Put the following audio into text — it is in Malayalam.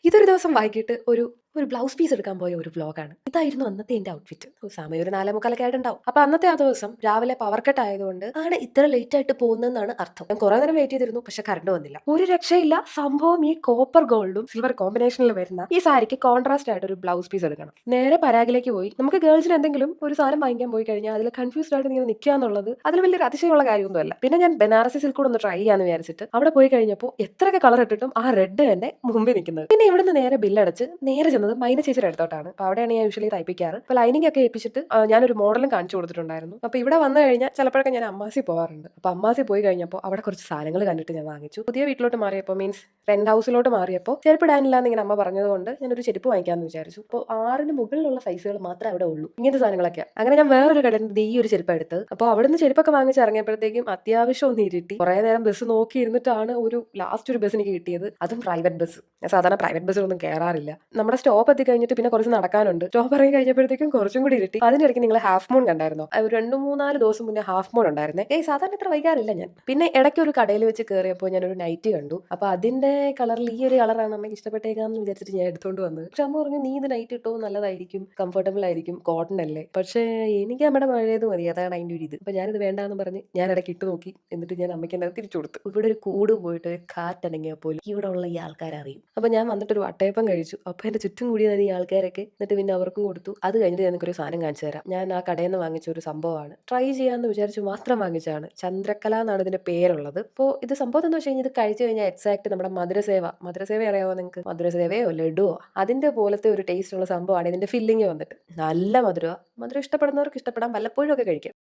ഇതൊരു ദിവസം വൈകിട്ട് ഒരു ഒരു ബ്ലൗസ് പീസ് എടുക്കാൻ പോയ ഒരു വ്ലോഗാണ്. ഇതായിരുന്നു അന്നത്തെ എന്റെ ഔട്ട്ഫിറ്റ്. സമയം ഒരു 4:45 ആയിട്ടുണ്ടാവും. അപ്പൊ അന്നത്തെ ആ ദിവസം രാവിലെ പവർ കട്ട് ആയതുകൊണ്ട് ആണ് ഇത്ര ലേറ്റ് ആയിട്ട് പോകുന്നതെന്നാണ് അർത്ഥം. ഞാൻ കുറെ നേരം വെയിറ്റ് ചെയ്തിരുന്നു, പക്ഷെ കറണ്ട് വന്നില്ല. ഒരു രക്ഷയില്ല. സംഭവം ഈ കോപ്പർ ഗോൾഡും സിൽവർ കോമ്പിനേഷനിൽ വരുന്ന ഈ സാരിക്ക് കോൺട്രാസ്റ്റ് ആയിട്ട് ഒരു ബ്ലൗസ് പീസ് എടുക്കണം. നേരെ പരാഗിലേക്ക് പോയി. നമുക്ക് ഗേൾസിന് എന്തെങ്കിലും ഒരു സാധനം വാങ്ങിക്കാൻ പോയി കഴിഞ്ഞാൽ അതിൽ കൺഫ്യൂസ്ഡ് ആയിട്ട് ഇങ്ങനെ നിൽക്കുക എന്നുള്ളത് അതിൽ വലിയൊരു അതിശയമുള്ള കാര്യമൊന്നുമല്ല. പിന്നെ ഞാൻ ബനാറസി സിൽക്ക് കൂടെ ഒന്ന് ട്രൈ ചെയ്യാന്ന് വിചാരിച്ചിട്ട് അവിടെ പോയി കഴിഞ്ഞപ്പോൾ എത്രയൊക്കെ കളർ ഇട്ടിട്ടും ആ റെഡ് തന്നെ മുമ്പിൽ നിൽക്കുന്നത്. പിന്നെ ഇവിടുന്ന് നേരെ ബില്ലടച്ച് നേരെ ചെന്നത് മൈന ചേച്ചിയുടെ അടുത്തോട്ടാണ്. അപ്പൊ അവിടെയാണ് ഞാൻ യൂഷ്വലി തയ്പ്പിക്കാറ്. അപ്പൊ ലൈനിങ് ഒക്കെ ഏൽപ്പിച്ചിട്ട് ഞാനൊരു മോഡലും കാണിച്ചു കൊടുത്തിട്ടുണ്ടായിരുന്നു. അപ്പൊ ഇവിടെ വന്നു കഴിഞ്ഞാൽ ചിലപ്പോഴൊക്കെ ഞാൻ അമ്മാസി പോകാറുണ്ട്. അപ്പൊ അമ്മാസി പോയി കഴിഞ്ഞപ്പോൾ അവിടെ കുറച്ച് സാധനങ്ങൾ കണ്ടിട്ട് ഞാൻ വാങ്ങിച്ചു. പുതിയ വീട്ടിലോട്ട് മാറിയപ്പോൾ മീൻസ് റെന്റ് ഹൗസിലോട്ട് മാറിയപ്പോൾ ചെരുപ്പ് ഇടാനില്ലാന്ന് ഇങ്ങനെ അമ്മ പറഞ്ഞതുകൊണ്ട് ഞാനൊരു ചെരുപ്പ് വാങ്ങിക്കാന്ന് വിചാരിച്ചു. അപ്പോൾ 6ന് മുകളിലുള്ള സൈസുകൾ മാത്രമേ അവിടെ ഉള്ളൂ. ഇങ്ങനത്തെ സാധനങ്ങളൊക്കെ അങ്ങനെ ഞാൻ വേറൊരു കടയിൽ നിന്ന് ഈ ഒരു ചെരുപ്പ് എടുത്തത്. അപ്പോൾ അവിടുന്ന് ചെരുപ്പൊക്കെ വാങ്ങിച്ച് ഇറങ്ങിയപ്പോഴത്തേക്കും അത്യാവശ്യം ഒന്ന് ഇരുട്ടി. കുറെ നേരം ബസ് നോക്കി ഇരുന്നിട്ടാണ് ലാസ്റ്റ് ഒരു ബസ് എനിക്ക് കിട്ടിയത്. അതും പ്രൈവറ്റ് ബസ്. ഞാൻ സാധാരണ പ്രൈവറ്റ് ബസ്സിലൊന്നും കയറാറില്ല. നമ്മുടെ സ്റ്റോപ്പ് എത്തി കഴിഞ്ഞിട്ട് പിന്നെ കുറച്ച് നടക്കാനുണ്ട്. സ്റ്റോപ്പ് ഇറങ്ങി കഴിഞ്ഞപ്പോഴത്തേക്കും കുറച്ചും കൂടി ഇരുട്ടി. അതിനിടയ്ക്ക് നിങ്ങൾ ഹാഫ് മൂൺ കണ്ടായിരുന്നോ? ഒരു 2-3-4 ദിവസം മുന്നേ ഹാഫ് മൂൺ ഉണ്ടായിരുന്നേ. സാധാരണ ഇത്ര വൈകാറില്ല ഞാൻ. പിന്നെ ഇടയ്ക്ക് ഒരു കടയിൽ വെച്ച് കയറിയപ്പോൾ ഞാനൊരു നൈറ്റി കണ്ടു. അപ്പൊ അതിന്റെ കളറിൽ ഈ ഒരു കളറാണ് അമ്മയ്ക്ക് ഇഷ്ടപ്പെട്ടേക്കാന്ന് വിചാരിച്ചിട്ട് ഞാൻ എടുത്തോണ്ട് വന്നത്. പക്ഷെ അമ്മ പറഞ്ഞു നീ ഇത് നൈറ്റ് ഇട്ടോ നല്ലതായിരിക്കും, കംഫർട്ടബിൾ ആയിരിക്കും, കോട്ടൺ അല്ലേ. പക്ഷേ എനിക്ക് അമ്മയുടെ പഴയത് മതി, അതാണ് അതിന്റെ ഒരു ഇത്. അപ്പൊ ഞാനിത് വേണ്ടാന്ന് പറഞ്ഞ് ഞാൻ ഇടയ്ക്ക് ഇട്ട് നോക്കി. എന്നിട്ട് ഞാൻ അമ്മയ്ക്ക് എന്നെ തിരിച്ചു കൊടുത്തു. ഇവിടെ ഒരു കൂട് പോയിട്ട് ഒരു കാറ്റനങ്ങിയാൽ പോലും ഇവിടെ ഉള്ള ഈ ആൾക്കാരെ അറിയും. അപ്പൊ ഞാൻ വന്നിട്ട് ഒരു വട്ടയപ്പം കഴിച്ചു. അപ്പൊ എന്റെ ചുറ്റും കൂടിയാണ് ഈ ആൾക്കാരൊക്കെ. എന്നിട്ട് പിന്നെ അവർക്കും കൊടുത്തു. അത് കഴിഞ്ഞിട്ട് ഞാൻ ഒരു സാധനം കാണിച്ചു തരാം. ഞാൻ ആ കടയിൽ നിന്ന് വാങ്ങിച്ച ഒരു സംഭവമാണ്. ട്രൈ ചെയ്യാന്ന് വിചാരിച്ചു മാത്രം വാങ്ങിച്ചതാണ്. ചന്ദ്രക്കല എന്നാണ് ഇതിന്റെ പേരുള്ളത്. അപ്പോൾ ഇത് സംഭവം എന്ന് വെച്ച് കഴിഞ്ഞാൽ ഇത് കഴിച്ചു കഴിഞ്ഞാൽ എക്സാക്ട് നമ്മുടെ മധുരസേവ അറിയാമോ നിങ്ങൾക്ക്? മധുരസേവയോ ലഡുവോ അതിന്റെ പോലത്തെ ഒരു ടേസ്റ്റ് ഉള്ള സംഭവമാണ് ഇതിന്റെ ഫില്ലിങ് വന്നിട്ട്. നല്ല മധുരം ഇഷ്ടപ്പെടുന്നവർക്ക് ഇഷ്ടപ്പെടാം, വല്ലപ്പോഴും ഒക്കെ കഴിക്കാം.